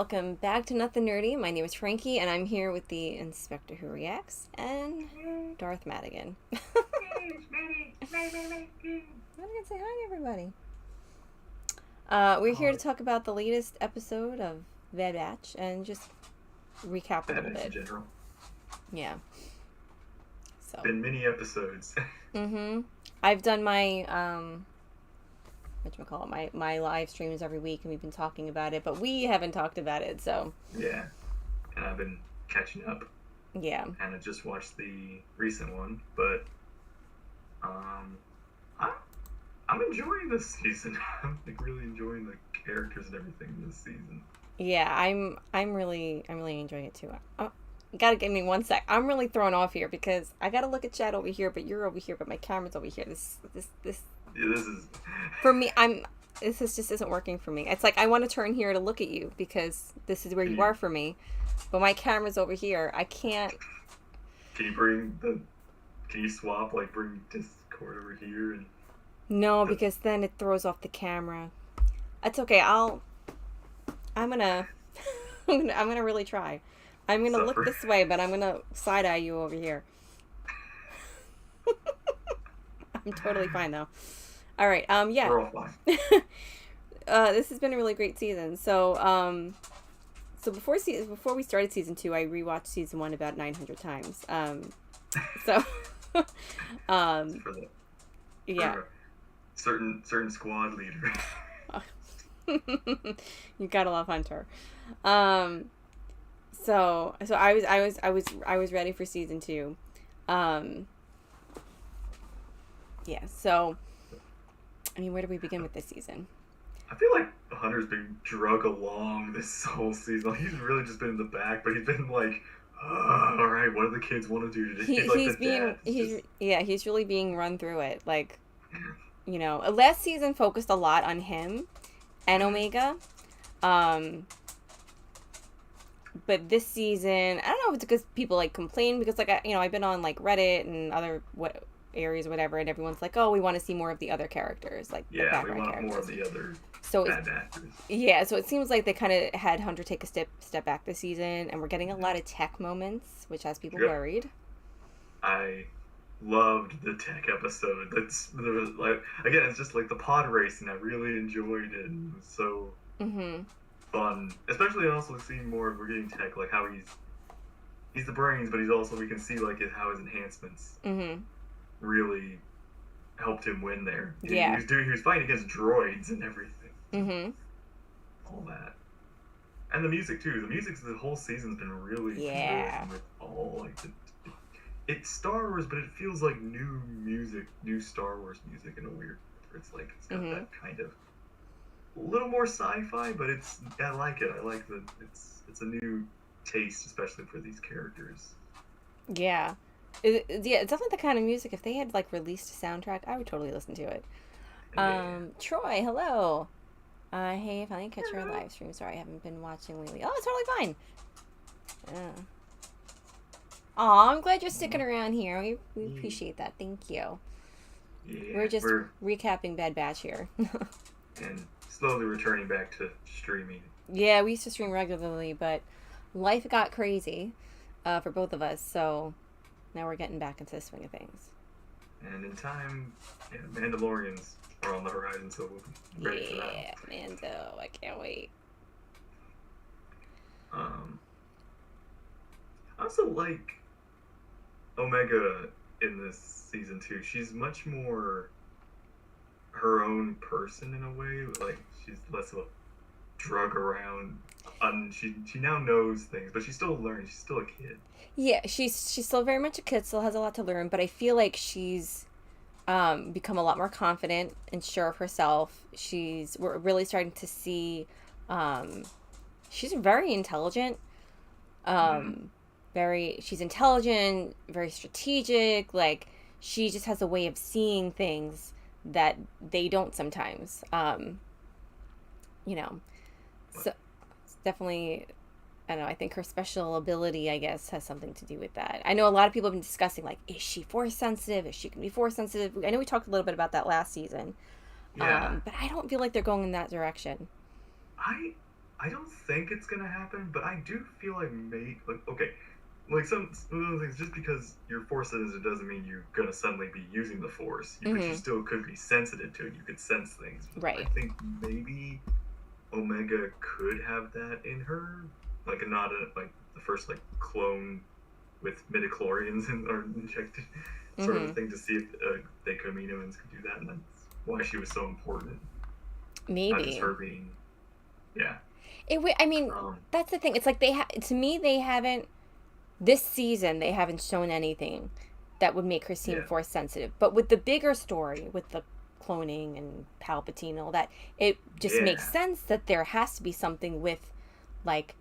welcome back to Nothing Nerdy. My name is Frankie, and I'm here with the Inspector Who Reacts and Darth Madigan. Madigan, say hi, everybody. We're here to talk about the latest episode of Bad Batch and just recap a little bit. In general. Yeah. So. Been many episodes. I've done my my live streams every week, and we've been talking about it, but we haven't talked about it, so Yeah, and I've been catching up. Yeah. And I just watched the recent one, but I'm enjoying this season. I'm like really enjoying the characters and everything this season. Yeah, I'm really enjoying it too. Oh, you gotta give me 1 sec. I'm really thrown off here because I gotta look at chat over here, but you're over here, but my camera's over here. This Yeah, this is for me. This just isn't working for me. It's like I want to turn here to look at you because this is where you are for me, but my camera's over here. I can't. Can you swap, like bring Discord over here and? No, because then it throws off the camera. It's okay. I'm gonna really try. I'm gonna look this way, but I'm gonna side eye you over here. I'm totally fine though. All right. Yeah. We're all fine. This has been a really great season. So before we started season 2, I rewatched season 1 about 900 times. Yeah. Certain squad leader. You gotta love Hunter. So I was ready for season 2. Yeah. So, I mean, where do we begin with this season? I feel like Hunter's been drug along this whole season. Like, he's really just been in the back, but he's been like, all right, what do the kids want to do today? He's really being run through it. Like, you know, last season focused a lot on him and Omega. But this season, I don't know if it's because people like complain because like I've been on like Reddit and other areas or whatever, and everyone's like, oh, we want to see more of the other characters, like the background characters. More of the other bad actors. Yeah, so it seems like they kind of had Hunter take a step back this season, and we're getting a lot of tech moments, which has people worried. I loved the tech episode. Like, again, it's just like the pod racing. I really enjoyed it. It was so fun, especially also seeing more. We're getting tech, like how he's the brains, but he's also, we can see like how his enhancements really helped him win there. He was fighting against droids and everything. All that. And the music too. The whole season's been really good with all like it's Star Wars, but it feels like new music, new Star Wars music in a weird way. It's like it's got that kind of a little more sci-fi, but I like it. I like that it's a new taste, especially for these characters. Yeah. It's definitely the kind of music, if they had like released a soundtrack, I would totally listen to it. Troy, hello. Hey, if I didn't catch your live stream, sorry, I haven't been watching lately. Oh, it's totally fine. Aw, I'm glad you're sticking around here. We appreciate that. Thank you. Yeah, we're just recapping Bad Batch here. And slowly returning back to streaming. Yeah, we used to stream regularly, but life got crazy for both of us, so now we're getting back into the swing of things. And in time, Mandalorians are on the horizon, so we'll be ready for that. Yeah, Mando, I can't wait. I also like Omega in this season too. She's much more her own person in a way. Like, she's less of a drug around. She now knows things, but she's still learning. She's still a kid. Yeah, she's still very much a kid, still has a lot to learn, but I feel like she's become a lot more confident and sure of herself. We're really starting to see she's very intelligent. She's intelligent, very strategic, like she just has a way of seeing things that they don't sometimes. So it's definitely, I don't know, I think her special ability, I guess, has something to do with that. I know a lot of people have been discussing, like, is she force sensitive? Is she going to be force sensitive? I know we talked a little bit about that last season. But I don't feel like they're going in that direction. I I don't think it's gonna happen, but I do feel like okay, like some of those things. Just because you're force sensitive doesn't mean you're gonna suddenly be using the force. But you still could be sensitive to it. You could sense things. Right. I think maybe Omega could have that in her, like not like the first like clone with midichlorians and are injected sort of thing to see if they Kaminoans could do that, and that's why she was so important. Maybe. Not just her being, yeah. I mean, that's the thing. It's like to me, they haven't, this season, they haven't shown anything that would make her seem force sensitive. But with the bigger story, with the cloning and Palpatine and all that, it just makes sense that there has to be something with, like,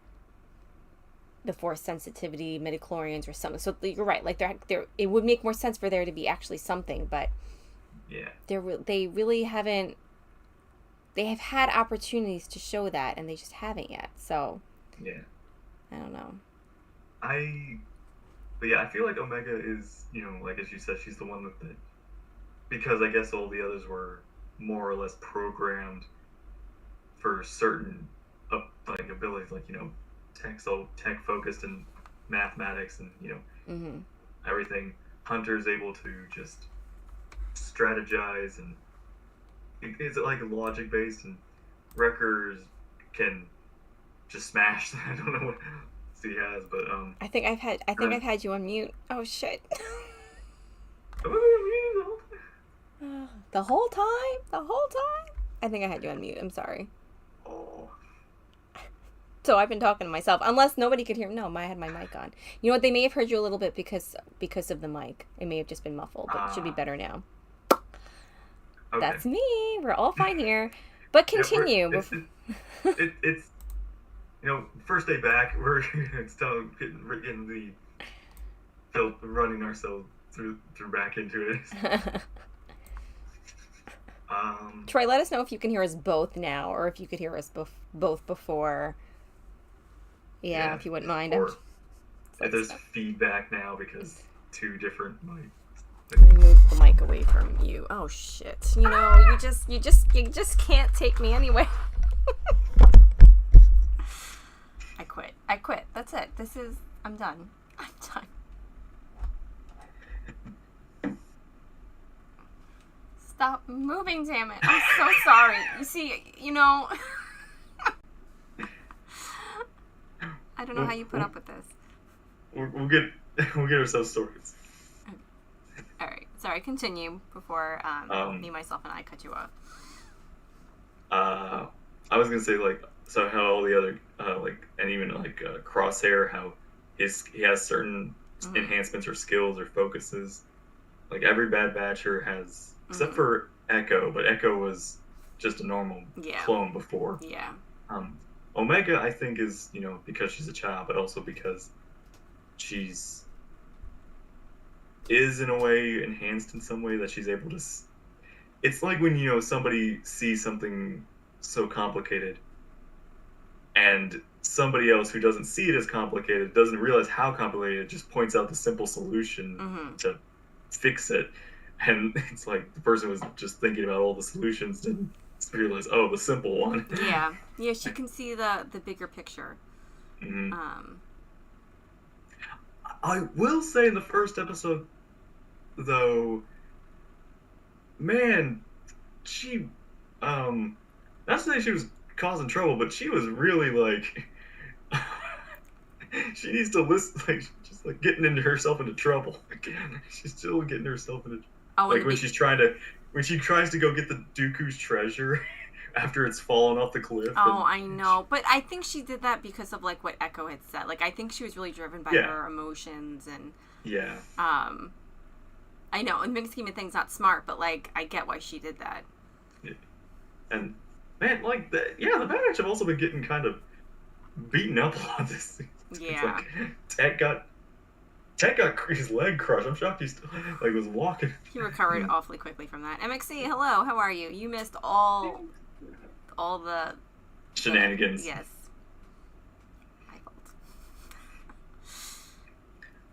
the force sensitivity, midichlorians or something. So you're right. Like, there, it would make more sense for there to be actually something. But they really haven't. They have had opportunities to show that, and they just haven't yet. So, I don't know. But yeah, I feel like Omega is, like as you said, she's the one that because I guess all the others were more or less programmed for certain like abilities, like tech focused in mathematics and everything. Hunter's able to just strategize and it's like logic based, and Wreckers can just smash. I don't know what he has, but I think I've had you on mute. Oh shit. The whole time? I think I had you on mute. I'm sorry. Oh. So I've been talking to myself, unless nobody could hear. No, I had my mic on. You know what? They may have heard you a little bit because of the mic. It may have just been muffled, but it should be better now. Okay. That's me. We're all fine here. But continue. It's first day back. We're still getting running ourselves through back into it. Troy, let us know if you can hear us both now, or if you could hear us both before. Yeah, if you wouldn't mind. Or if there's feedback now because two different mics. Let me move the mic away from you. Oh shit! You just can't take me anyway. I quit. That's it. I'm done. Stop moving, damn it. I'm so sorry. You see, I don't know how you put up with this. We'll get ourselves sorted. All right. Sorry, continue before me, myself, and I cut you off. I was gonna say so how all the other and even Crosshair, how he has certain enhancements or skills or focuses. Like every Bad Batcher has, except for Echo, but Echo was just a normal clone before. Yeah. Omega, I think, is because she's a child, but also because is in a way enhanced in some way that she's able to. It's like when somebody sees something so complicated, and somebody else who doesn't see it as complicated doesn't realize how complicated it just points out the simple solution to fix it, and it's like the person was just thinking about all the solutions didn't realize the simple one. Yeah, she can see the bigger picture. I will say in the first episode though, man, she not to say she was causing trouble, but she was really she needs to listen, just getting herself into trouble. She's still getting herself into when she tries to go get the Dooku's treasure after it's fallen off the cliff. I know, but I think she did that because of what Echo had said. I think she was really driven by her emotions and I know in the big scheme of things not smart, but I get why she did that. Yeah. And man, the Bad Batch have also been getting kind of beaten up a lot this season. Yeah. Tech got his leg crushed. I'm shocked he still was walking. He recovered awfully quickly from that. MXC, hello, how are you? You missed all the shenanigans. Yes. My fault.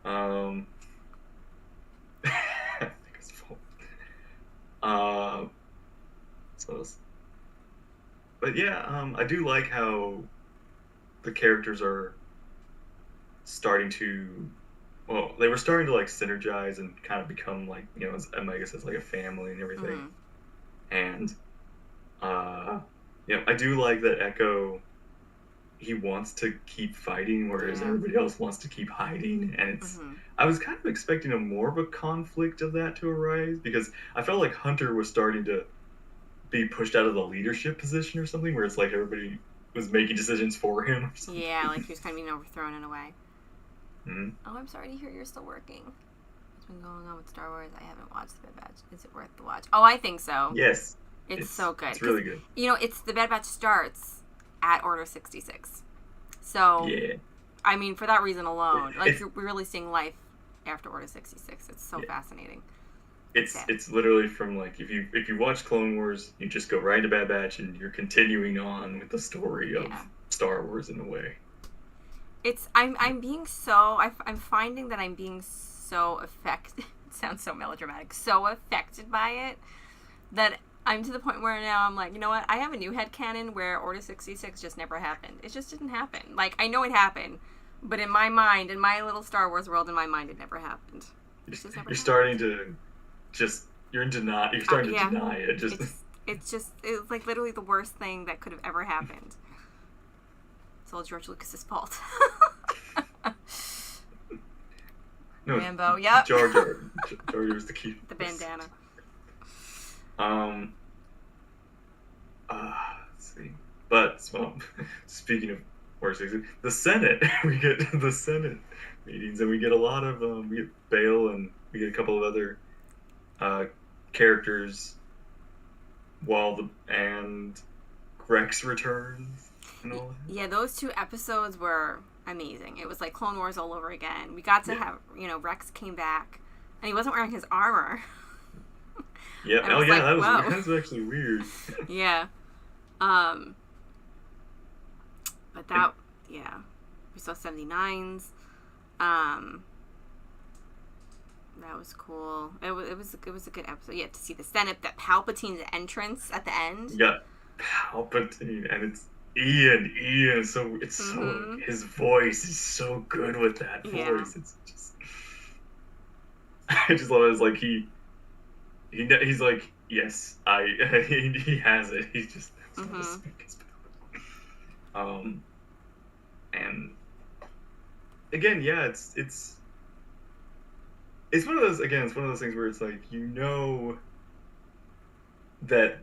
I think it's fault. So, but yeah, I do like how the characters are starting to, well, they were starting to like synergize and kind of become like, you know, as Omega says, like a family and everything. Mm-hmm. And you know, I do like that Echo, he wants to keep fighting, whereas everybody else wants to keep hiding. And it's, I was kind of expecting a more of a conflict of that to arise, because I felt like Hunter was starting to be pushed out of the leadership position or something, where it's like everybody was making decisions for him or something. Yeah, like he was kind of being overthrown in a way. Mm-hmm. Oh, I'm sorry to hear you're still working. What's been going on with Star Wars? I haven't watched The Bad Batch. Is it worth the watch? Oh, I think so. Yes. It's so good. It's really good. You know, The Bad Batch starts at Order 66. So, yeah. I mean, for that reason alone, like, you're really seeing life after Order 66. It's so fascinating. It's literally from, like, if you watch Clone Wars, you just go right to Bad Batch and you're continuing on with the story of Star Wars in a way. I'm being so, I'm finding that I'm being so affected, it sounds so melodramatic, so affected by it, that I'm to the point where now I'm like, you know what, I have a new headcanon where Order 66 just never happened. It just didn't happen. Like, I know it happened, but in my mind, in my little Star Wars world, in my mind, it never happened. You're starting to just, you're in denial, you're starting to deny it. It's like literally the worst thing that could have ever happened. It's all George Lucas's fault. No, Rambo, yep. Jar Jar was the key. The bandana. Let's see. But, well, speaking of Order 66, the Senate, we get the Senate meetings, and we get a lot of, we get Bail, and we get a couple of other characters, and Rex returns and all that. Yeah, those 2 episodes were amazing. It was like Clone Wars all over again. We got to have, you know, Rex came back, and he wasn't wearing his armor. Yeah. Oh, yeah. Like, that was actually weird. Yeah. But that, yeah, we saw 79s. That was cool. It was a good episode. Yeah, to see the Senate, that Palpatine's entrance at the end. Yeah, Palpatine, and it's Ian. So it's so, his voice is so good with that voice. It's just, I just love it. It's like he's like, yes, he has it. He's just and again, yeah, it's one of those, again, it's one of those things where it's like, you know that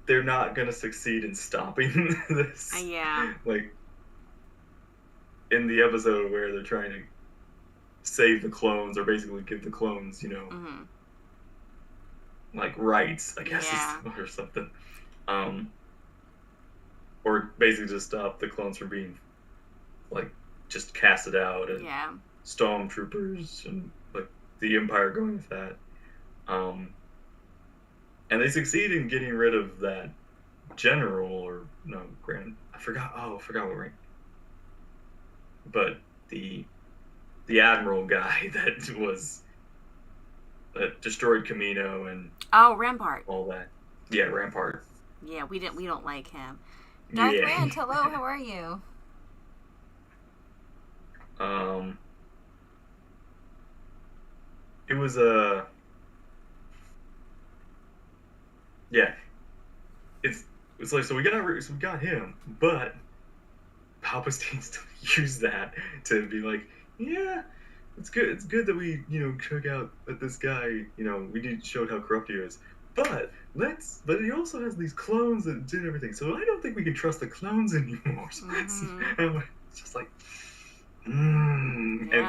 they're not going to succeed in stopping this. Yeah. Like, in the episode where they're trying to save the clones, or basically give the clones, you know, like, rights, I guess, or something. Or basically just stop the clones from being, like, just casted out, and stormtroopers, and, like, the Empire going with that. And they succeed in getting rid of that general, or no, Grand, I forgot what rank. But the admiral guy that destroyed Kamino and Rampart, all that. Yeah, Rampart. Yeah, we don't like him. Darth Rand, hello, how are you? It was it's like, so we got him, but Palpatine still used that to be like, yeah, it's good that we, you know, took out that this guy, you know, showed how corrupt he is, but he also has these clones that did everything, so I don't think we can trust the clones anymore. So it's just like, yeah,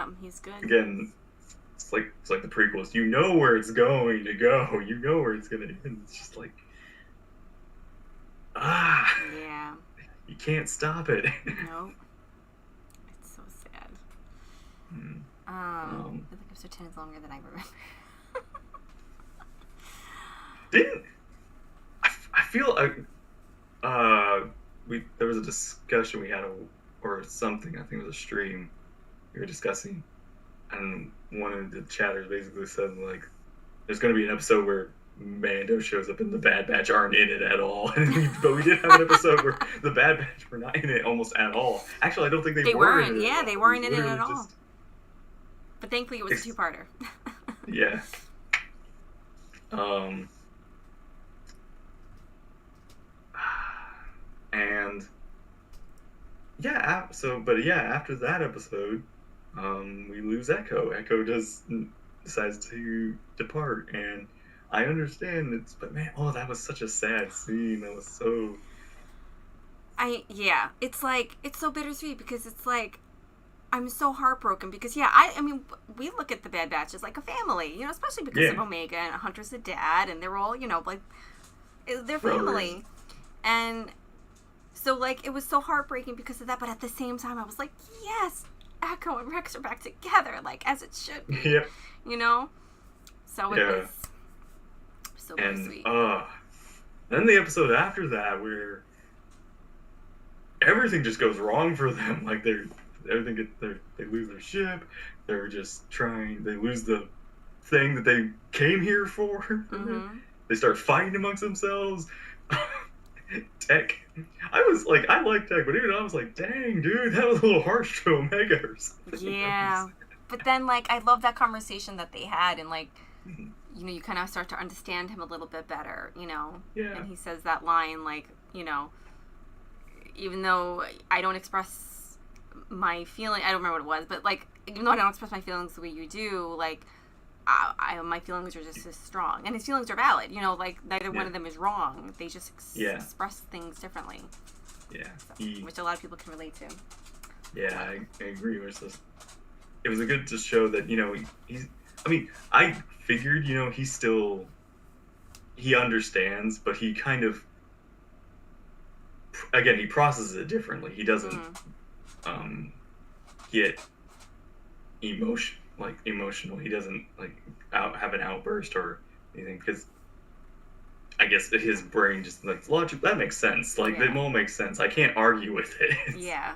and he's good. Again, it's like the prequels. You know where it's going to go. You know where it's going to end. It's just like, yeah, you can't stop it. Nope. It's so sad. I think episode 10 is longer than I remember. I feel there was a discussion we had, or something, I think it was a stream we were discussing, and one of the chatters basically said, like, there's going to be an episode where Mando shows up and the Bad Batch aren't in it at all. But we did have an episode where the Bad Batch were not in it almost at all. Actually, I don't think they were in it. Yeah, they weren't in it at all. But thankfully, it was a two-parter. Yeah. And yeah, after that episode, we lose Echo. Echo decides to depart, and I understand but man, that was such a sad scene. That was so. It's like, it's so bittersweet because it's like, I'm so heartbroken because I mean, we look at the Bad Batch as like a family, especially because of Omega, and Hunter's the dad, and they're all, like, they're family. And so, like, it was so heartbreaking because of that, but at the same time, I was like, yes, Echo and Rex are back together, like, as it should be. Yeah. So it was so bittersweet. Then the episode after that, where everything just goes wrong for them, like, they lose their ship, they're just they lose the thing that they came here for. Mm-hmm. They start fighting amongst themselves. Tech, I like Tech, but even I was like, dang, dude, that was a little harsh to Omega or something. Yeah, but then, like, I love that conversation that they had, and, like, you kind of start to understand him a little bit better, Yeah. And he says that line, like, even though I don't express my feeling, I don't remember what it was, but, like, even though I don't express my feelings the way you do, like, my feelings are just as strong, and his feelings are valid. Like, neither one of them is wrong. They just express things differently. Yeah, which a lot of people can relate to. Yeah, I agree. It was a good to show that he's. I mean, I figured he understands, but he kind of he processes it differently. He doesn't get emotional. He doesn't have an outburst or anything, because I guess his brain just logic, that makes sense. It all makes sense. I can't argue with it. Yeah.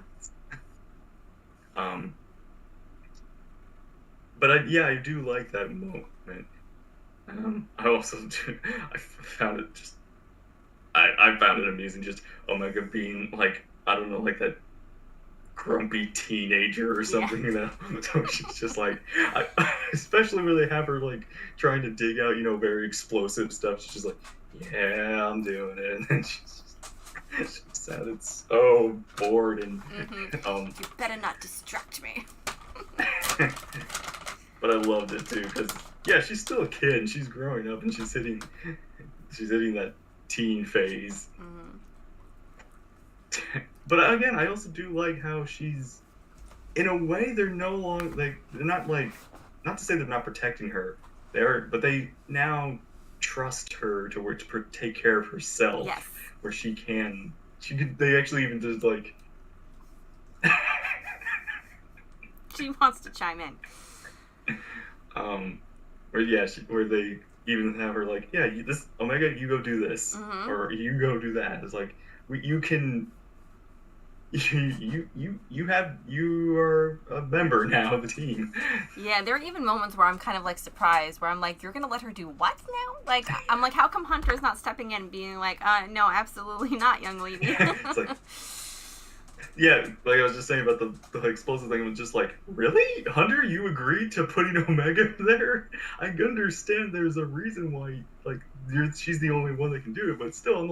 But I do like that moment. I also do. I found it just. I found it amusing, just Omega being I don't know, that grumpy teenager or something, So she's just especially where they have her trying to dig out, very explosive stuff. She's just like, yeah, I'm doing it, and then she sounded so bored and you better not distract me. But I loved it too, because she's still a kid and she's growing up and she's hitting that teen phase. But again, I also do like how she's, in a way, they're no longer they're not not to say they're not protecting her, but they now trust her to take care of herself. Yes. Where they actually even just she wants to chime in. Where they even have her this Omega, you go do this, or you go do that. It's you can. You are a member now of the team. Yeah, there are even moments where I'm kind of surprised, where I'm you're gonna let her do what now? I'm how come Hunter's not stepping in and being no, absolutely not, young lady. It's I was just saying about the explosive thing, it was just really? Hunter, you agreed to putting Omega there? I understand there's a reason why, she's the only one that can do it, but still, I'm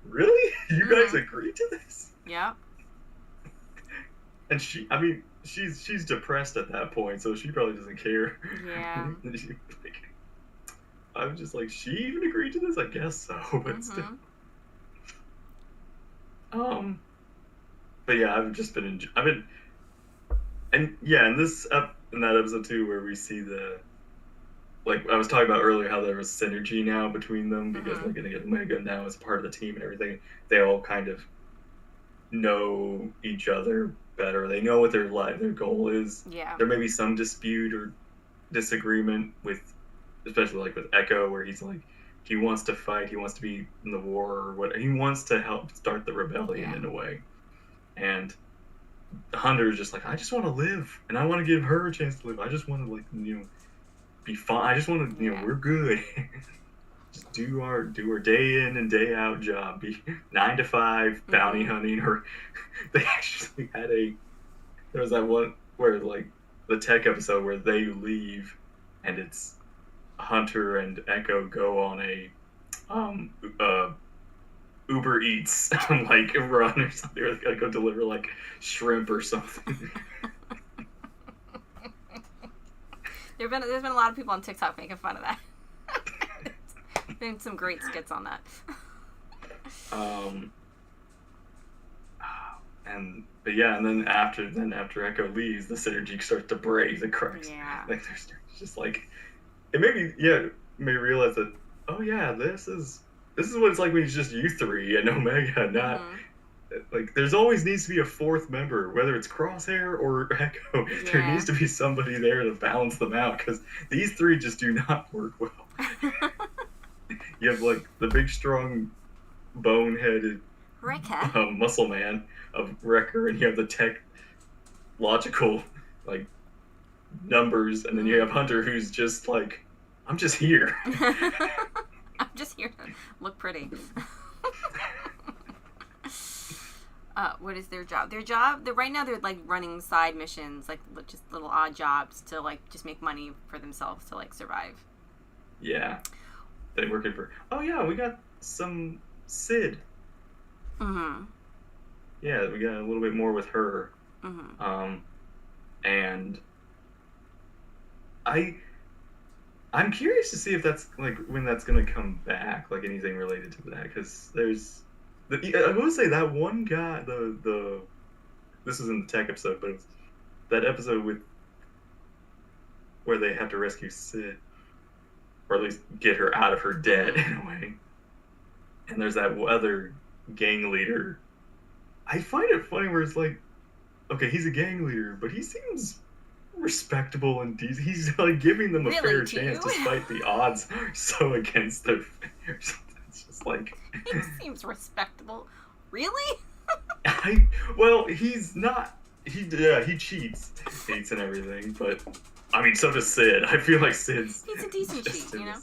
really? You guys agreed to this? Yeah. And she's depressed at that point, so she probably doesn't care. Yeah. I was just she even agreed to this? I guess so, but still. But yeah, I've just been in that episode too, where we see I was talking about earlier, how there was synergy now between them, because Omega now is part of the team and everything. They all kind of know each other better. They know what their goal is. Yeah. There may be some dispute or disagreement especially with Echo, where he's he wants to fight, he wants to be in the war, or what, he wants to help start the rebellion in a way. And Hunter is just I just want to live, and I want to give her a chance to live. I just want to be fine. I just want to, we're good. just do our day in and day out job, be 9 to 5 bounty hunting. Or they actually had there was that one where like the tech episode where they leave and it's Hunter and Echo go on a Uber Eats like run or something, or they gotta go deliver like shrimp or something. There's been a lot of people on TikTok making fun of that. Been some great skits on that. But yeah, and then after Echo leaves, the synergy starts to break. The cracks. Yeah. Like there's just like it made me realize that, oh yeah, this is what it's like when it's just you three and Omega, not like there's always needs to be a fourth member, whether it's Crosshair or Echo. Yeah. There needs to be somebody there to balance them out, because these three just do not work well. You have like the big strong boneheaded muscle man of Wrecker, and you have the tech logical like numbers, and then you have Hunter, who's just like, I'm just here. I'm just here to look pretty. What is their job? Right now they're like running side missions, like just little odd jobs to like just make money for themselves to like survive. Yeah. They're working for, oh yeah, we got some Sid. Mm-hmm. Yeah, we got a little bit more with her. Mm-hmm. And I'm curious to see if that's like when that's gonna come back, like anything related to that, because I will say that one guy, this is in the tech episode, but it was that episode where they have to rescue Sid, or at least get her out of her debt in a way. And there's that other gang leader. I find it funny where it's like, okay, he's a gang leader, but he seems respectable and decent. He's like giving them a fair chance despite the odds so against their favors. It's just like, he seems respectable. Really? Well, he's not. He cheats and everything, but I mean, so does Sid. I feel like He's a decent cheat, you know?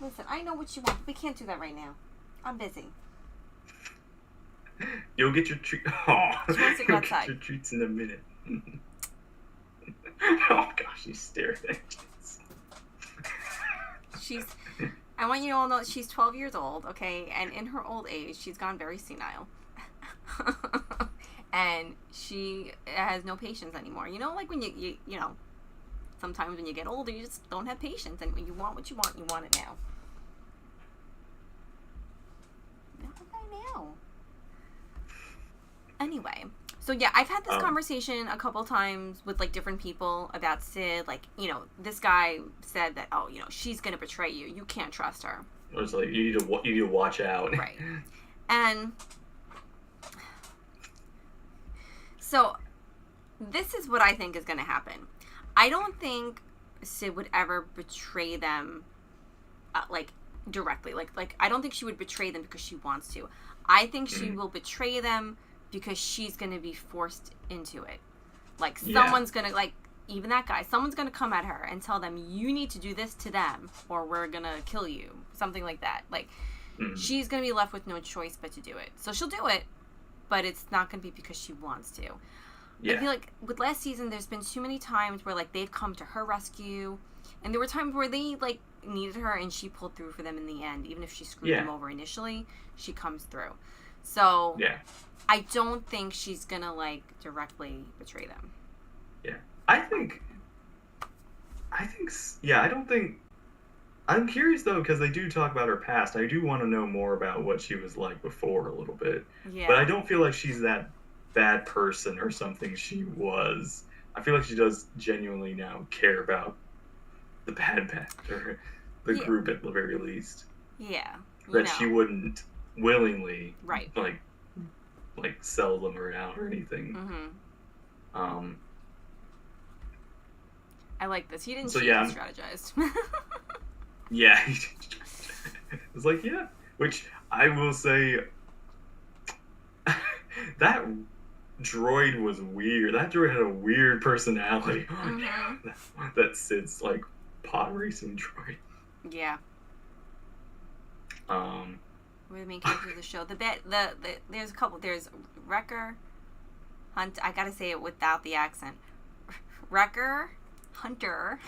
Listen, I know what you want. We can't do that right now. I'm busy. You'll get your treat. Oh, she wants to go outside. Get your treats in a minute. Oh gosh, she's staring at you. I want you to all know she's 12 years old, okay? And in her old age, she's gone very senile. And she has no patience anymore. You know, like when you know, sometimes when you get older, you just don't have patience. And when you want what you want it now. Anyway, so yeah, I've had this conversation a couple times with like different people about Sid. Like, you know, this guy said that, oh, you know, she's gonna betray you. You can't trust her. It's like you need to watch out. Right. And so this is what I think is gonna happen. I don't think Sid would ever betray them, like directly. Like I don't think she would betray them because she wants to. I think she will betray them because she's going to be forced into it. Like, someone's going to, like, even that guy, someone's going to come at her and tell them, you need to do this to them, or we're going to kill you. Something like that. Like, she's going to be left with no choice but to do it. So she'll do it, but it's not going to be because she wants to. Yeah. I feel like with last season, there's been too many times where, like, they've come to her rescue, and there were times where they, like, needed her, and she pulled through for them in the end. Even if she screwed them over initially, she comes through. So, I don't think she's gonna, like, directly betray them. Yeah. I don't think... I'm curious, though, because they do talk about her past. I do want to know more about what she was like before a little bit. Yeah. But I don't feel like she's that bad person or something she was. I feel like she does genuinely now care about the bad batch, or the group at the very least. Yeah. That she wouldn't willingly, like sell them around or anything. Mm-hmm. I like this. He didn't cheat, he strategized. Yeah. It's like, which I will say, that droid was weird. That droid had a weird personality. Mm-hmm. That Sid's like pod racing droid. Yeah. Who are the main characters of the show? There's a couple. There's Wrecker, Hunt. I gotta say it without the accent. Wrecker, Hunter,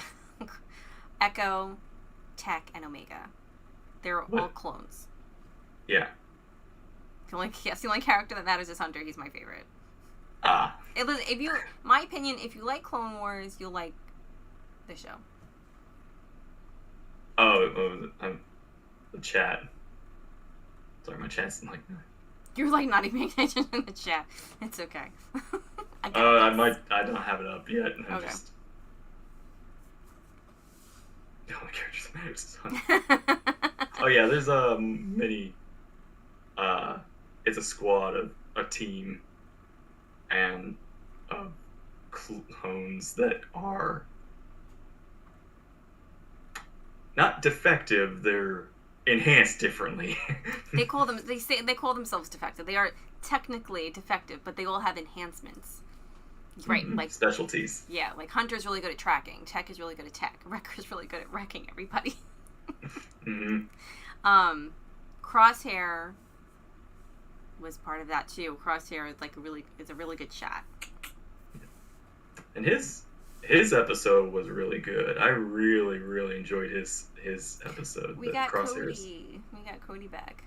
Echo, Tech, and Omega. They're all clones. Yeah. The only character that matters is Hunter. He's my favorite. My opinion, if you like Clone Wars, you'll like the show. The chat. Sorry, my chat's like. You're like not even paying attention in the chat. It's okay. I don't have it up yet. Okay. The only characters that matters is Oh yeah, there's many. It's a squad of a team, and clones that are not defective. They're enhanced differently. They call themselves defective. They are technically defective, but they all have enhancements. Right, like specialties. Yeah, like Hunter's really good at tracking. Tech is really good at tech. Wrecker's really good at wrecking everybody. Crosshair was part of that too. Crosshair is a really good shot. And his episode was really good. I really, really enjoyed his episode. We got Cody. We got Cody back.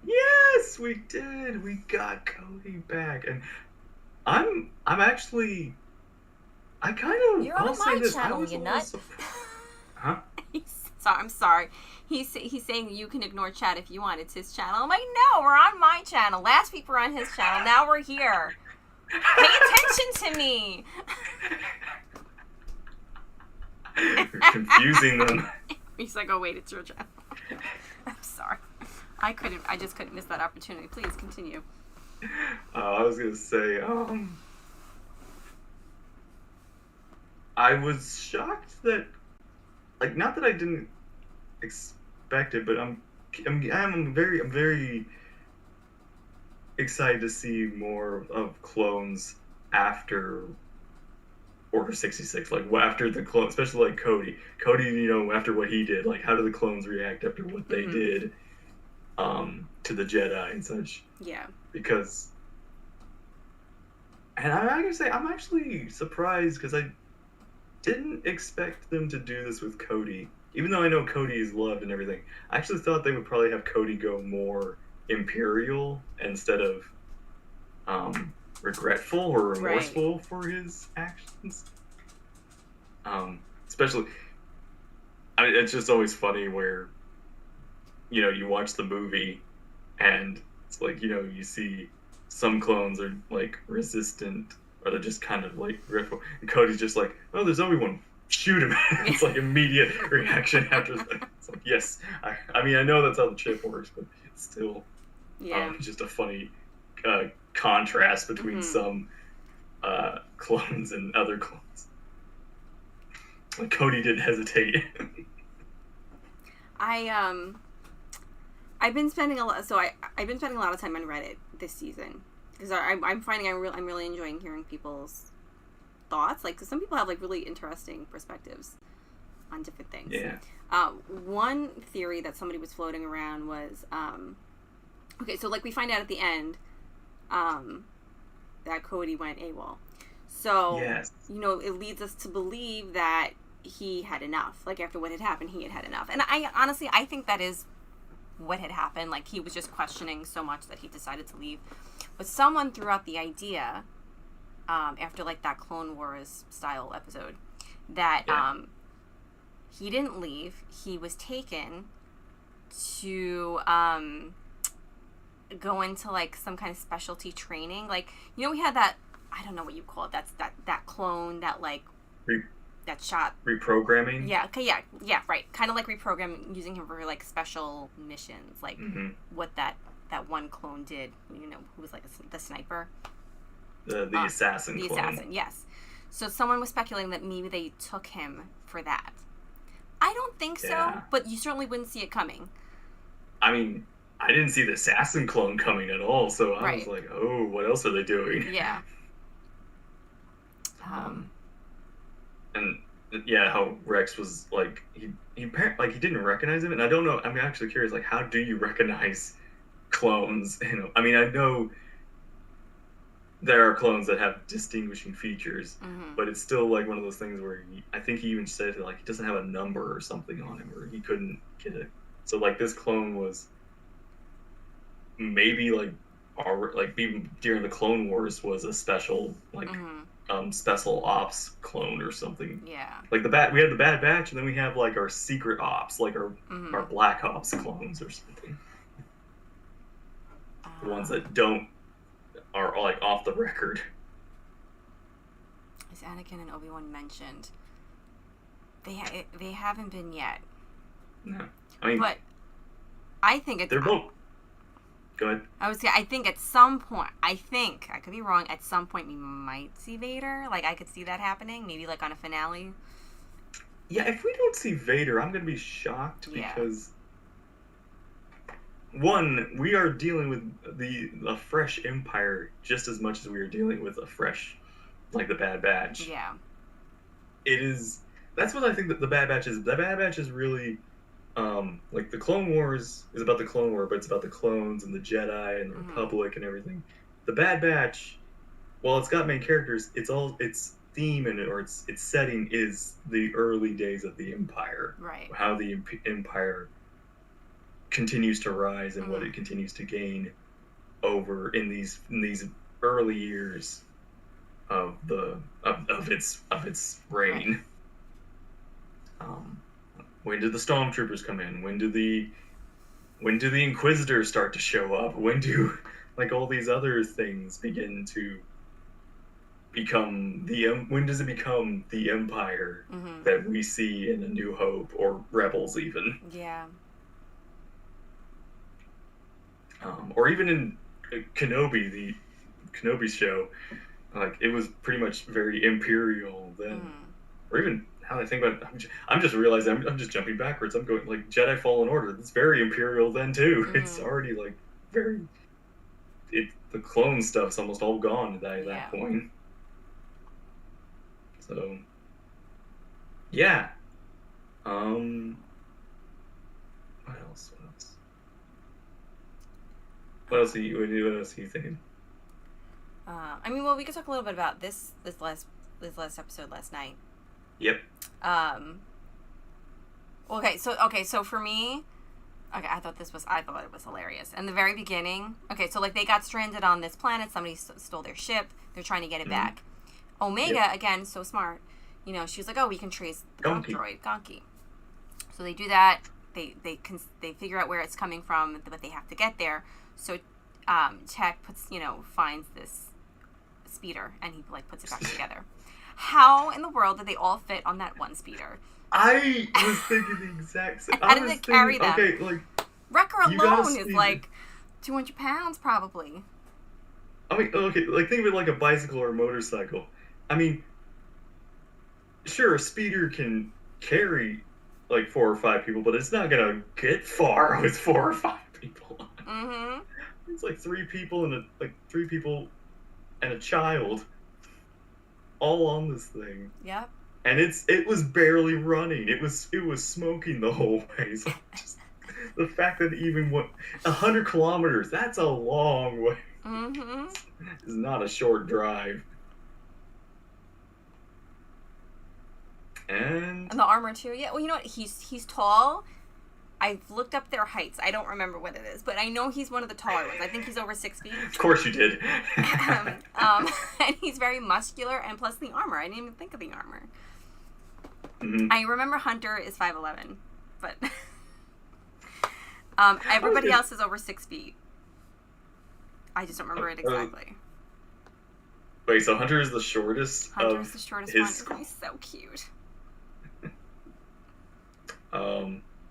Yes, we did. We got Cody back, and I'm actually. I kind of. You're on my channel, you nut. Huh? I'm sorry. He's saying you can ignore chat if you want. It's his channel. I'm like, no, we're on my channel. Last week we're on his channel. Now we're here. Pay attention to me. You're confusing them. He's like, oh wait, it's your channel. I'm sorry. I just couldn't miss that opportunity. Please continue. I was gonna say, I was shocked that, like, not that I didn't expect it, but I'm very excited to see more of clones after Order 66, like after the clone, especially like Cody, after what he did, like how do the clones react after what they did to the Jedi and such. Yeah. Because, and I gotta say, I'm actually surprised because I didn't expect them to do this with Cody. Even though I know Cody is loved and everything, I actually thought they would probably have Cody go more Imperial instead of regretful or remorseful for his actions. Especially, it's just always funny where, you watch the movie and it's like, you see some clones are like resistant or they're just kind of like regretful, and Cody's just like, oh, there's only one. Shoot him. It's like immediate reaction after that. It's like, yes. I mean, I know that's how the chip works, but it's still just a funny contrast between some clones and other clones. Like Cody didn't hesitate. I've been spending a lot of time on Reddit this season because I'm finding I'm really enjoying hearing people's thoughts, like, 'cause some people have like really interesting perspectives on different things. Yeah. One theory that somebody was floating around was okay, so like we find out at the end that Cody went AWOL, so yes. It leads us to believe that he had enough, like after what had happened he had enough, and I think that is what had happened. Like, he was just questioning so much that he decided to leave, but someone threw out the idea after like that Clone Wars style episode that he didn't leave. He was taken to go into like some kind of specialty training. Like, we had that, I don't know what you call it. That's that clone that like that shot reprogramming. Yeah. Okay. Yeah. Right. Kind of like reprogramming, using him for like special missions, like what that one clone did. Who was like the sniper. The assassin clone. The assassin, yes. So someone was speculating that maybe they took him for that. I don't think so, but you certainly wouldn't see it coming. I mean, I didn't see the assassin clone coming at all, so I was like, oh, what else are they doing? Yeah. And yeah, how Rex was like he didn't recognize him, and I don't know. I'm actually curious, like, how do you recognize clones? I mean, I know there are clones that have distinguishing features, but it's still like one of those things where I think he even said like he doesn't have a number or something on him, or he couldn't get it. So like this clone was maybe like even during the Clone Wars was a special like special ops clone or something. Yeah. Like we had the Bad Batch, and then we have like our secret ops, like our Black Ops clones or something. The ones that are like off the record. Is Anakin and Obi-Wan mentioned? They haven't been yet. No, I mean, but I think it's they're both. Go ahead. I think at some point, I could be wrong, at some point we might see Vader. Like, I could see that happening, maybe like on a finale. Yeah, if we don't see Vader, I'm going to be shocked because, one, we are dealing with a fresh Empire just as much as we are dealing with a fresh, like, the Bad Batch. Yeah. That's what I think that the Bad Batch is. The Bad Batch is really... like the Clone Wars is about the Clone War, but it's about the clones and the Jedi and the Republic and everything. The Bad Batch, while it's got main characters, its theme or its setting is the early days of the Empire. Right. How the Empire continues to rise and what it continues to gain over in these early years of its reign. Right. When did the Stormtroopers come in? When do the Inquisitors start to show up? When do like all these other things begin to become when does it become the Empire that we see in A New Hope or Rebels even? Yeah. Or even in Kenobi, the Kenobi show, like it was pretty much very Imperial then, or even. How I think about it, I'm just realizing I'm just jumping backwards. I'm going like Jedi Fallen Order. It's very Imperial then too. It's already like the clone stuff's almost all gone at that point. So yeah. What else? What else are you thinking? I mean, well, we could talk a little bit about this last episode last night. Yep. So for me, I thought it was hilarious. In the very beginning, so like they got stranded on this planet, somebody stole their ship, they're trying to get it back. Omega, again, so smart, she was like, oh, we can trace the droid, Gonki. So they do that, they figure out where it's coming from, but they have to get there. So Tech finds this speeder, and he like puts it back together. How in the world did they all fit on that one speeder? I was thinking the exact same. How did they carry them? Okay, like Wrecker alone is like 200 pounds probably. I mean, okay, like think of it like a bicycle or a motorcycle. I mean, sure, a speeder can carry like 4 or 5 people, but it's not gonna get far with 4 or 5 people. It's like 3 people and a child. All on this thing. Yep. And it was barely running. It was smoking the whole way. So just the fact that it even went 100 kilometers, that's a long way. It's not a short drive. And the armor too. Yeah, well, you know what? He's tall. I've looked up their heights. I don't remember what it is, but I know he's one of the taller ones. I think he's over 6 feet. Of course you did. And he's very muscular, and plus the armor. I didn't even think of the armor. I remember Hunter is 5'11", but everybody else is over 6 feet. I just don't remember it exactly. Wait, so Hunter is the shortest? Hunter is the shortest one. He's so cute.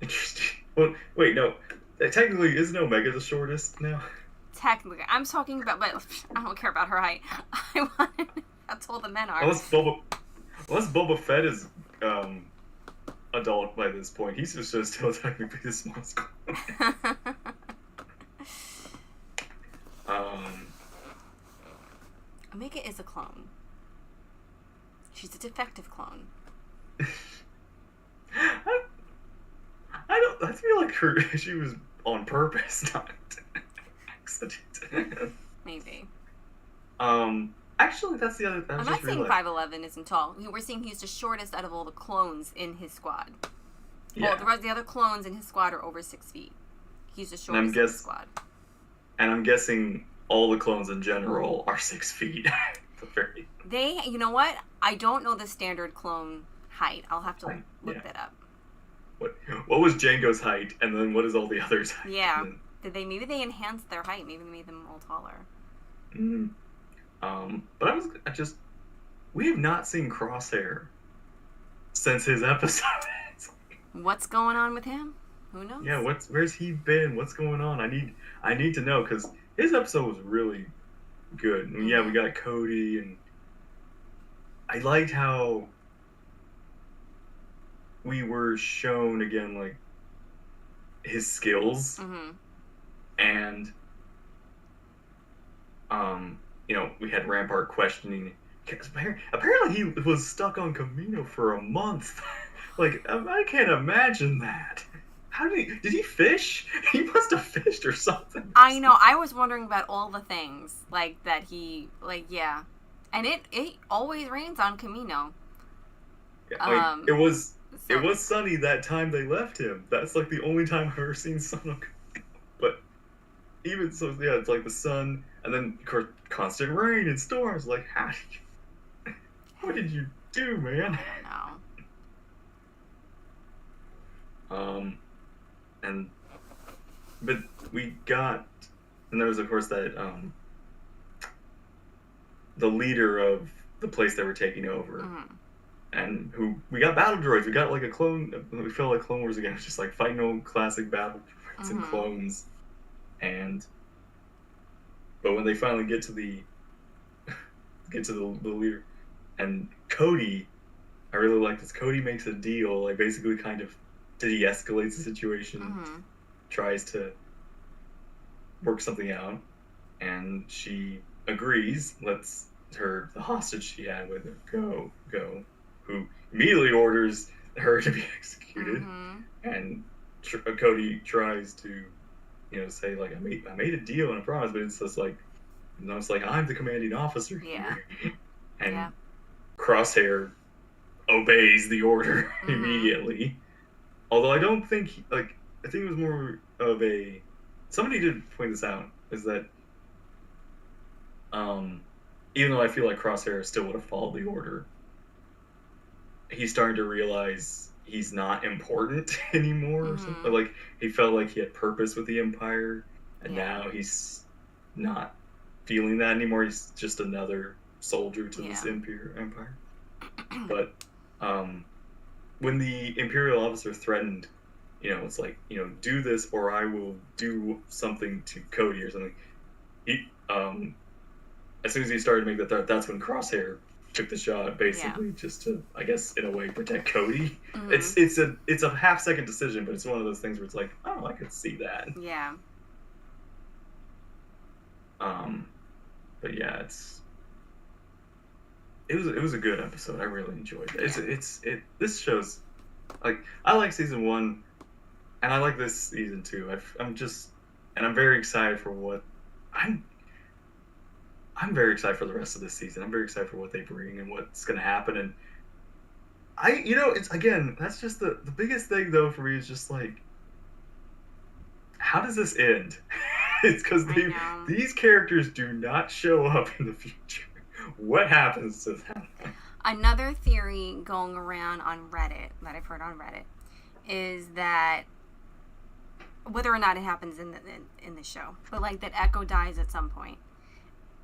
Interesting. Well, wait, no. Technically, isn't Omega the shortest now? Technically. I'm talking about, but I don't care about her height. I want how tall the men are. Unless Boba Fett is adult by this point. He's just still technically the smallest clone. Omega is a clone. She's a defective clone. like she was on purpose, not accident. Maybe. Actually, that's the other. I'm not saying 5'11" isn't tall. We're saying he's the shortest out of all the clones in his squad. Yeah. Well, the other clones in his squad are over 6 feet. He's the shortest in his squad. And I'm guessing all the clones in general are 6 feet. You know what? I don't know the standard clone height. I'll have to look that up. What was Jango's height, and then what is all the others' height? Yeah. Maybe they enhanced their height. Maybe they made them all taller. Mm-hmm. But we have not seen Crosshair since his episode. What's going on with him? Who knows? Yeah, where's he been? What's going on? I need to know, because his episode was really good. Mm-hmm. Yeah, we got Cody, and I liked how we were shown again, like, his skills, and we had Rampart questioning. Apparently he was stuck on Kamino for a month. Like, I can't imagine that. How did he fish? He must have fished or something. I know. I was wondering about all the things like that he yeah, and it always rains on Kamino. Yeah, it was sunny that time they left him. That's like the only time I've ever seen sun on Kamino. But even so, yeah, it's like the sun, and then of course constant rain and storms. Like, what did you do, man? I don't know. But we got, and there was of course that the leader of the place they were taking over, and who we got battle droids. We got like a clone. We felt like Clone Wars again. It was just like fighting old classic battle droids and clones, but when they finally get to the leader, and Cody, I really like this. Cody makes a deal, like basically kind of de-escalates the situation, tries to work something out, and she agrees, lets the hostage she had with her go, who immediately orders her to be executed, and Cody tries to, say like, I made a deal and a promise, but it's just like, it's like, I'm the commanding officer here. And Crosshair obeys the order immediately. Although I don't think, I think it was more of a... Somebody did point this out, is that even though I feel like Crosshair still would have followed the order, he's starting to realize he's not important anymore or something. Like, he felt like he had purpose with the Empire, and now he's not feeling that anymore. He's just another soldier to this Empire. But when the Imperial officer threatened, it's like, do this or I will do something to Cody or something. He, as soon as he started to make the threat, that's when Crosshair took the shot, basically, just to, I guess, in a way, protect Cody. It's a half-second decision, but it's one of those things where it's like, oh, I could see that. Yeah. But yeah, it was a good episode. I really enjoyed it. This show's, like, I like season 1, and I like this season 2. I'm very excited for what I'm very excited for the rest of this season. I'm very excited for what they bring and what's going to happen. And it's, again, that's just the biggest thing though for me is just like, how does this end? It's because these characters do not show up in the future. What happens to them? Another theory going around on Reddit, that I've heard on Reddit, is that whether or not it happens in the show, but like that Echo dies at some point.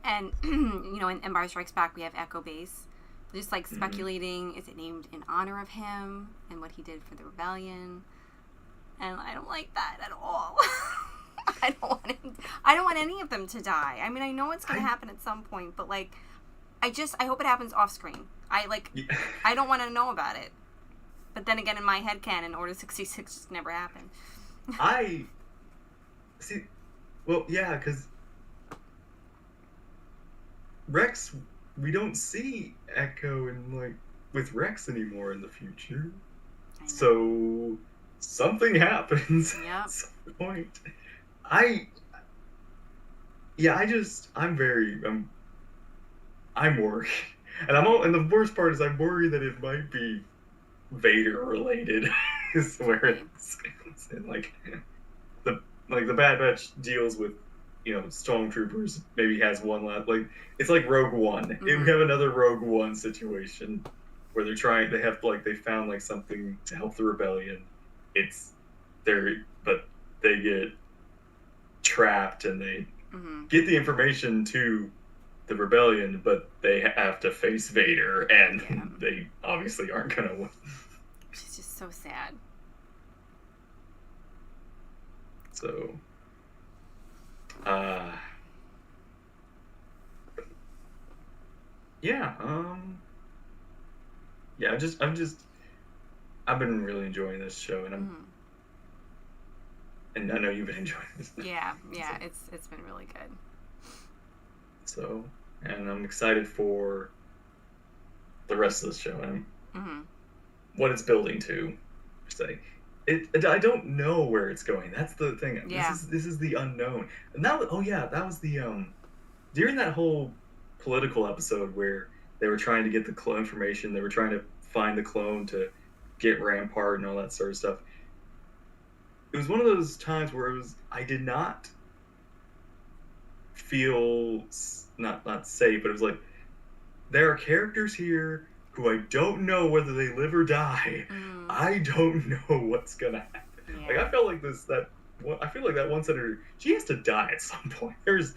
And, in Empire Strikes Back, we have Echo Base. Just, like, speculating, is it named in honor of him and what he did for the rebellion? And I don't like that at all. I don't want any of them to die. I mean, I know it's going to happen at some point, but, like, I hope it happens off screen. I don't want to know about it. But then again, in my headcanon, Order 66 just never happened. Because Rex, we don't see Echo with Rex anymore in the future. So something happens Yep. at some point. I'm worried, and the worst part is I'm worried that it might be Vader related. Is where it's like the Bad Batch deals with, stormtroopers. Maybe has one last, it's like Rogue One. Mm-hmm. We have another Rogue One situation where they found something to help the rebellion. But they get trapped and they get the information to the rebellion, but they have to face Vader, and they obviously aren't gonna win. She's just so sad. So, I've been really enjoying this show, and and I know you've been enjoying this. Yeah, it's been really good. So, and I'm excited for the rest of the show and what it's building to. I don't know where it's going. That's the thing. Yeah. This is the unknown. And that was the during that whole political episode where they were trying to get the clone information. They were trying to find the clone to get Rampart and all that sort of stuff. It was one of those times where I did not feel not safe, but it was like, there are characters here who I don't know whether they live or die. I don't know what's gonna happen. Yeah. I felt like I feel like that one senator, she has to die at some point. There's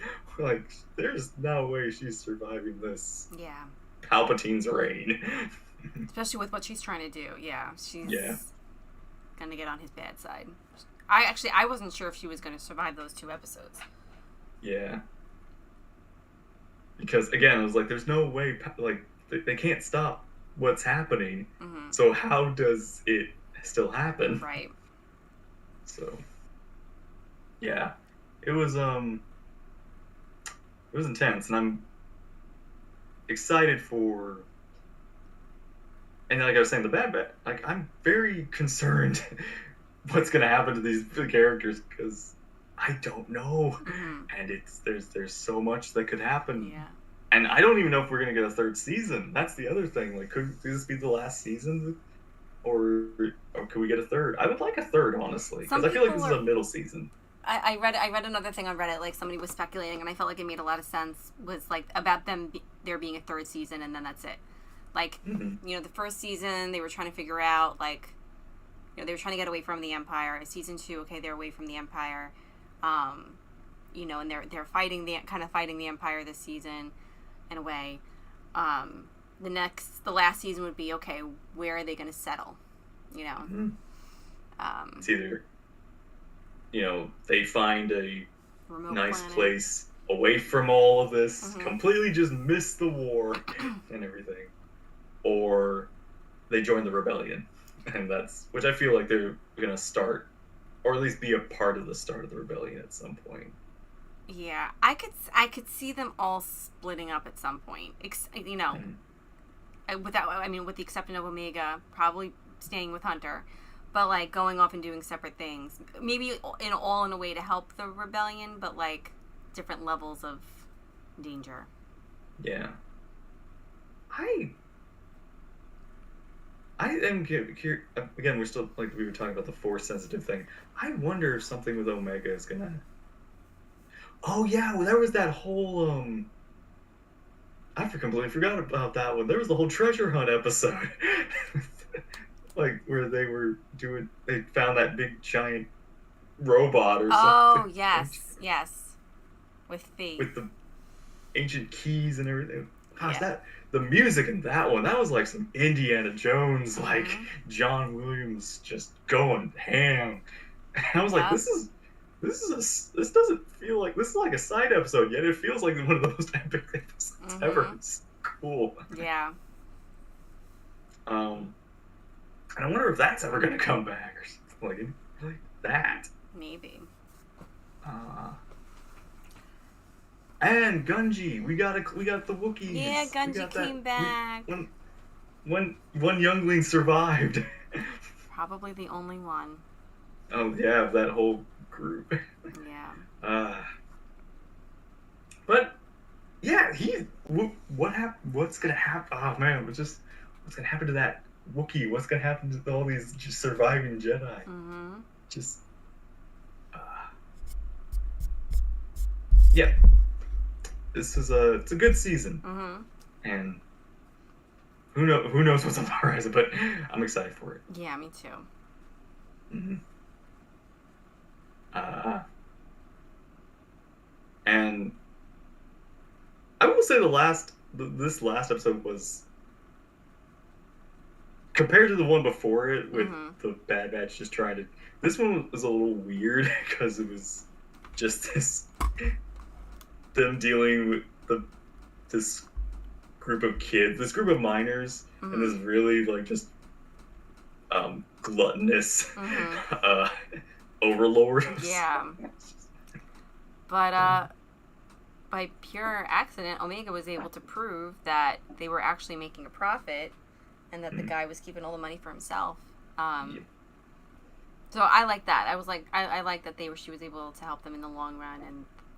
no way she's surviving this. Yeah. Palpatine's reign. Especially with what she's trying to do. Yeah, she's gonna get on his bad side. I wasn't sure if she was gonna survive those 2 episodes. Yeah. Because again, it was like, there's no way, they can't stop what's happening. So how does it still happen? Right. So, yeah, it was intense, and I'm excited for. And like I was saying, the Bad Batch, I'm very concerned what's gonna happen to these characters, because I don't know, and there's so much that could happen. Yeah. And I don't even know if we're gonna get a 3rd season. That's the other thing. Could this be the last season, or could we get a 3rd? I would like a 3rd, honestly, because I feel like this is a middle season. I read another thing on Reddit, somebody was speculating, and I felt like it made a lot of sense. Was about there being a 3rd season, and then that's it. The first season they were trying to figure out they were trying to get away from the Empire. Season 2, okay, they're away from the Empire, and they're fighting the Empire this season. In a way, the last season would be, okay, where are they going to settle? It's either, they find a nice planet. place away from all of this, completely just miss the war and everything, or they join the rebellion, and which I feel like they're going to start, or at least be a part of the start of the rebellion at some point. Yeah, I could see them all splitting up at some point. With the exception of Omega, probably staying with Hunter, but going off and doing separate things. Maybe in a way to help the rebellion, but different levels of danger. Yeah. I am curious. Again, we're still we were talking about the Force sensitive thing. I wonder if something with Omega is gonna. Oh yeah, well, there was that whole I completely forgot about that one. There was the whole treasure hunt episode, where they found that big giant robot or something. Oh yes, with the ancient keys and everything. Gosh, the music in that one, that was like some Indiana Jones, John Williams just going ham. And I was like, this doesn't feel like, this is like a side episode, yet it feels like one of the most epic episodes ever. It's cool. Yeah. And I wonder if that's ever gonna come back or something like that. Maybe. And Gunji, we got the Wookiees. Yeah, Gunji came back. One youngling survived. Probably the only one. Oh yeah, that whole group. Yeah. But yeah, what happened? What's gonna happen? Oh man, what's gonna happen to that Wookiee? What's gonna happen to all these just surviving Jedi? Mm-hmm. Just uh, yeah, it's a good season, Mm-hmm. and who knows what's on the horizon, but I'm excited for it. Yeah, me too. Mm-hmm. Uh, and I will say this last episode was, compared to the one before it with the Bad Batch just trying to. This one was a little weird because it was just them dealing with this group of kids, this group of minors, and this really like just gluttonous overlord. Yeah. But by pure accident, Omega was able to prove that they were actually making a profit, and that the guy was keeping all the money for himself. So I like that. I was like, I like that she was able to help them in the long run,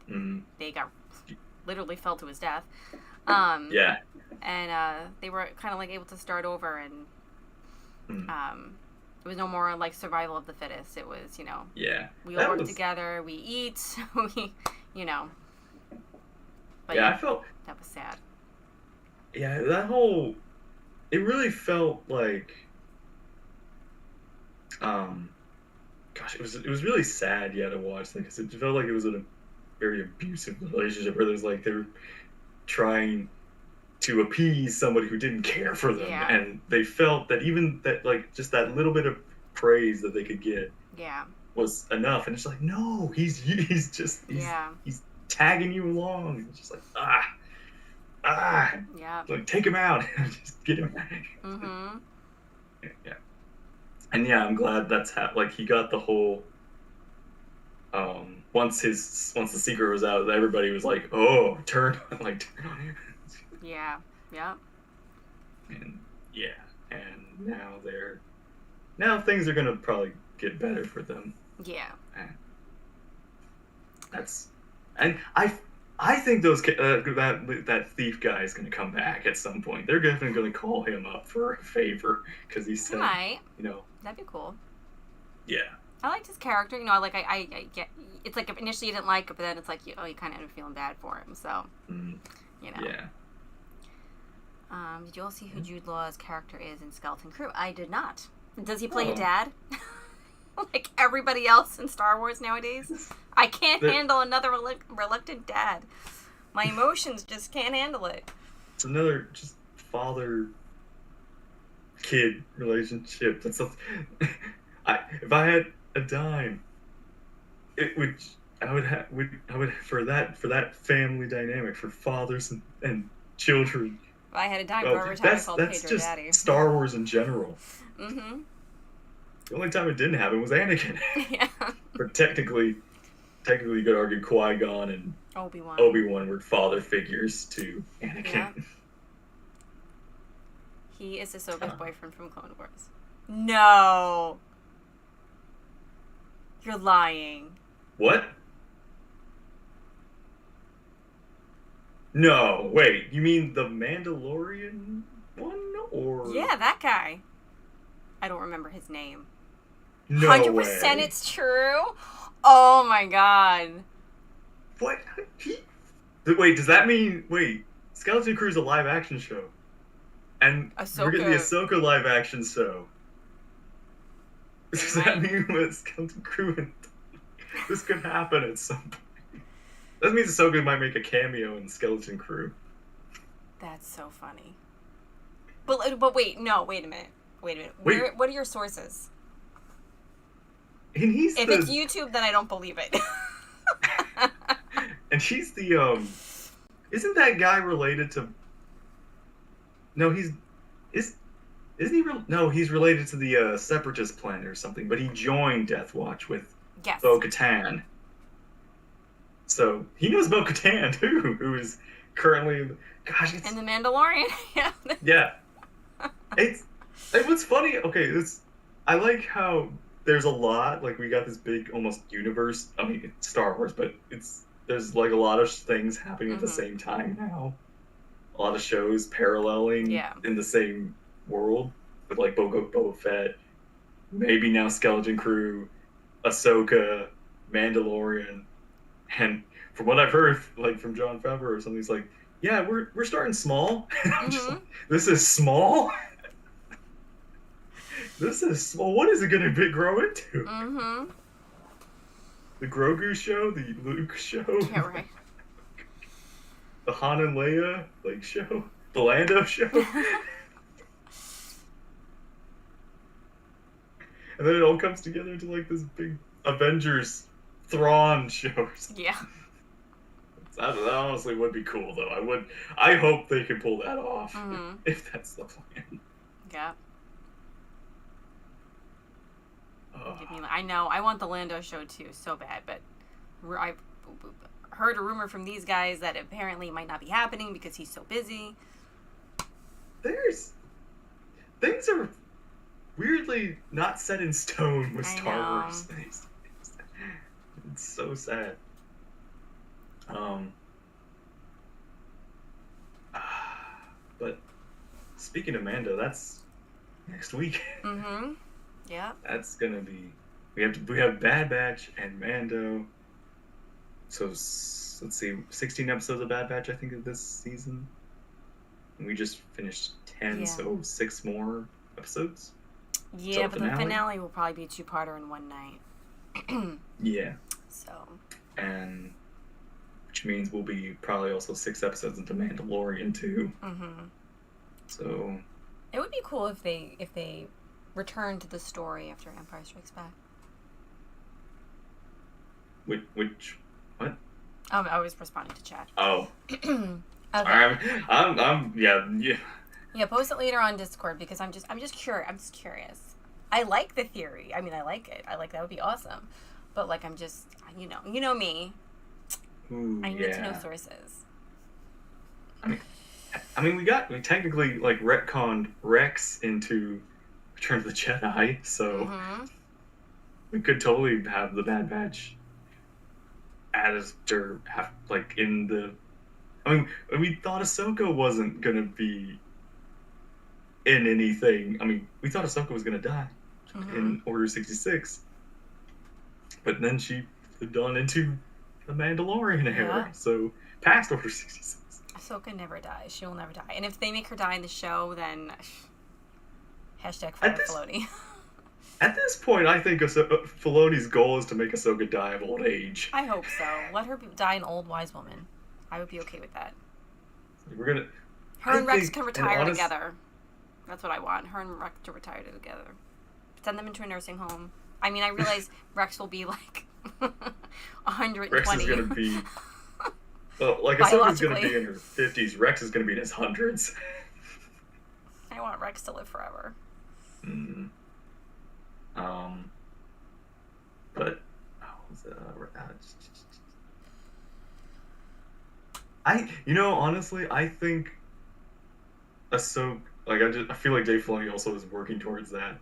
and they got literally fell to his death. Yeah. And they were kind of like able to start over, and it was no more like survival of the fittest. It was, yeah, we all work together, we eat, But yeah, I felt that was sad. Yeah, it really felt like, gosh, it was really sad, to watch that, because it felt like it was in a very abusive relationship where there's like they were trying to appease somebody who didn't care for them, and they felt that even that, like, just that little bit of praise that they could get was enough, and it's like, no, he's tagging you along. It's just like, like, take him out. Just get him back. Yeah. And yeah, I'm glad that's like he got the whole once the secret was out, everybody was like, oh, turn on him. Yeah. And now things are gonna probably get better for them. Yeah. And I think that thief guy is going to come back at some point. They're definitely going to call him up for a favor because he said, that'd be cool. Yeah. I liked his character. I get. It's like initially you didn't like it, but then it's like you kind of end up feeling bad for him. So, Yeah. Did you all see who Jude Law's character is in Skeleton Crew? I did not. Does he play a dad? Like everybody else in Star Wars nowadays? I can't handle another reluctant dad. My emotions just can't handle it. It's another just father-kid relationship. If I had a dime, I would for that family dynamic, for fathers and children. If I had a dime for every time I called Pedro just daddy. Star Wars in general. Mm-hmm. The only time it didn't happen was Anakin. Yeah. Or technically you could argue Qui-Gon and Obi-Wan were father figures to Anakin. Yeah. He is Ahsoka's boyfriend from Clone Wars. No. You're lying. What? No, wait. You mean the Mandalorian one, or? Yeah, that guy. I don't remember his name. No 100% way. It's true? Oh my god. What? Wait, does that mean... Wait, Skeleton Crew's a live-action show. And we're getting the Ahsoka live-action show. Does that mean with Skeleton Crew... This could happen at some point. That means Ahsoka might make a cameo in Skeleton Crew. That's so funny. But wait, no, wait a minute. What are your sources? And if it's YouTube, then I don't believe it. And he's the isn't that guy related to? No, isn't he? No, he's related to the Separatist planet or something. But he joined Death Watch with Bo-Katan. So he knows Bo-Katan too, who is currently and the Mandalorian. Yeah. What's funny? Okay, I like how there's a lot, like, we got this big, almost universe, I mean, it's Star Wars, but there's, like, a lot of things happening at the same time now. A lot of shows paralleling in the same world, with, like, Boba Fett, maybe now Skeleton Crew, Ahsoka, Mandalorian, and from what I've heard, like, from Jon Favreau or something, he's like, yeah, we're starting small. I'm just like, this is small? This is small. What is it going to grow into? The Grogu show? The Luke show? Yeah, right. The Han and Leia, like, show? The Lando show? And then it all comes together into, like, this big Avengers Thrawn show. Yeah. That honestly would be cool, though. I hope they can pull that off, if that's the plan. Yeah. I know. I want the Lando show too, so bad, but I've heard a rumor from these guys that apparently it might not be happening because he's so busy. Things are weirdly not set in stone with Star Wars. It's so sad. But speaking of Mando, that's next week. Yeah. That's gonna be. We have Bad Batch and Mando. So let's see, 16 episodes of Bad Batch, I think, of this season. And we just finished 10, so 6 more episodes. Yeah, but the finale will probably be a 2-parter in one night. Yeah. So. And which means we'll be probably also 6 episodes into Mandalorian too. So. It would be cool if they return to the story after Empire Strikes Back. Which what? I was responding to chat. Oh. Okay. Yeah, post it later on Discord because I'm just curious. I like the theory. I mean, I like it. That would be awesome. But like, I'm just, you know me. Ooh, I need to know sources. I mean, we technically like retconned Rex into Return of the Jedi, so we could totally have the Bad Batch after, like, in the. I mean, we thought Ahsoka wasn't gonna be in anything. I mean, we thought Ahsoka was gonna die in Order 66, but then she lived on into the Mandalorian era, so past Order 66. Ahsoka never dies. She will never die. And if they make her die in the show, then hashtag fire Filoni. At this point, I think Filoni's goal is to make Ahsoka die of old age. I hope so. Let her die an old wise woman. I would be okay with that. Her and Rex can retire together. That's what I want. Her and Rex to retire together. Send them into a nursing home. I mean, I realize Rex will be like 120. Rex is going to be... Well, like, Ahsoka's going to be in her 50s. Rex is going to be in his hundreds. I want Rex to live forever. But... honestly, I think Ahsoka... Like, I feel like Dave Filoni also is working towards that.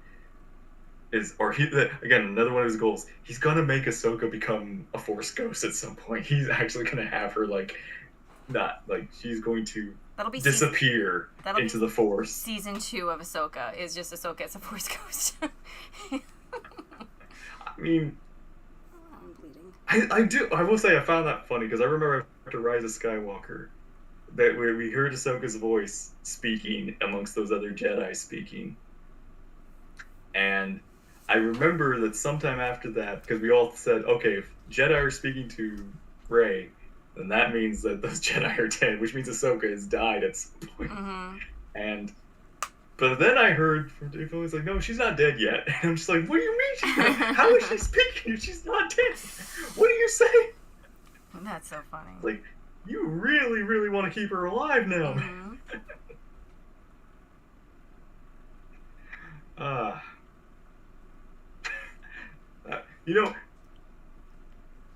Again, another one of his goals, he's gonna make Ahsoka become a Force ghost at some point. He's actually gonna have her, like, she's going to disappear into the Force. Season 2 of Ahsoka is just Ahsoka as a Force ghost. I mean... I'm bleeding. I will say I found that funny, because I remember after Rise of Skywalker, that we heard Ahsoka's voice speaking amongst those other Jedi speaking. And I remember that sometime after that, because we all said, okay, if Jedi are speaking to Rey, then that means that those Jedi are dead, which means Ahsoka has died at some point. But then I heard from Dave Filoni's like, no, she's not dead yet. And I'm just like, what do you mean? How is she speaking if she's not dead? What do you say? That's so funny. Like, you really, really want to keep her alive now.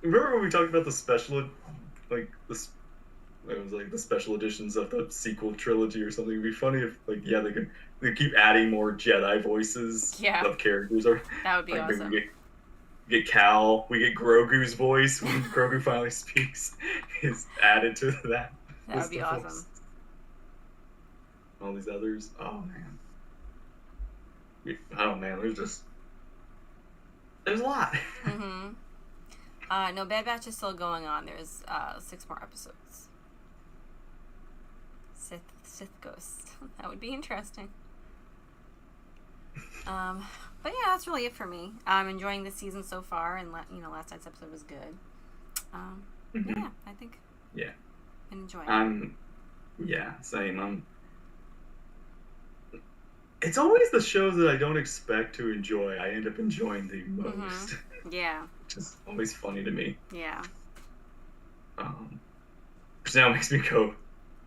Remember when we talked about the special, like, It was like the special editions of the sequel trilogy or something. It'd be funny if, like, yeah, they keep adding more Jedi voices of characters. Or that would be like, awesome. Maybe we get Cal, we get Grogu's voice when Grogu finally speaks is added to that. That would be awesome. All these others. Oh man, there's a lot. No, Bad Batch is still going on. There's 6 more episodes. Sith Ghost. That would be interesting. But yeah, that's really it for me. I'm enjoying this season so far, and last night's episode was good. Yeah, I think. Yeah. I'm enjoying it. Yeah, same. It's always the shows that I don't expect to enjoy I end up enjoying the most. Yeah. Which is always funny to me. Yeah. Which now makes me go,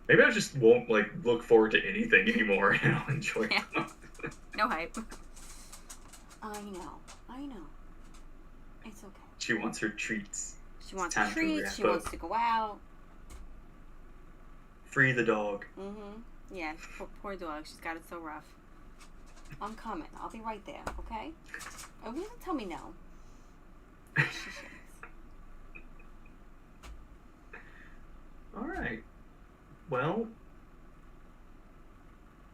maybe I just won't look forward to anything anymore, and I'll enjoy it. No hype. I know. It's okay. She wants her treats. She wants treats. She wants to go out. Free the dog. Yeah, poor dog. She's got it so rough. I'm coming. I'll be right there, okay? Oh, you doesn't tell me no. All right. Well,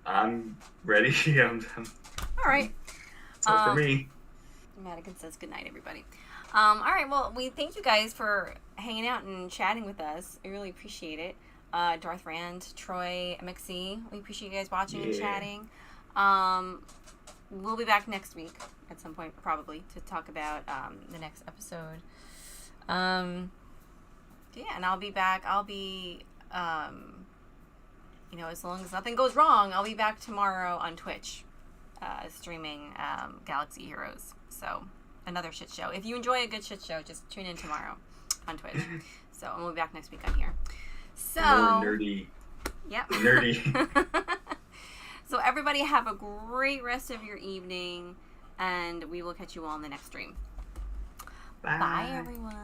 I'm ready. All right. So for me. Madigan says good night, everybody. All right. Well, we thank you guys for hanging out and chatting with us. I really appreciate it. Darth Rand, Troy, MXC. We appreciate you guys watching and chatting. We'll be back next week at some point, probably, to talk about the next episode. Yeah, and I'll be back. I'll be, as long as nothing goes wrong, I'll be back tomorrow on Twitch, streaming Galaxy Heroes. So, another shit show. If you enjoy a good shit show, just tune in tomorrow on Twitch. So, and we'll be back next week on here. So, more nerdy. Yep. Nerdy. So everybody have a great rest of your evening, and we will catch you all in the next stream. Bye. Bye, everyone.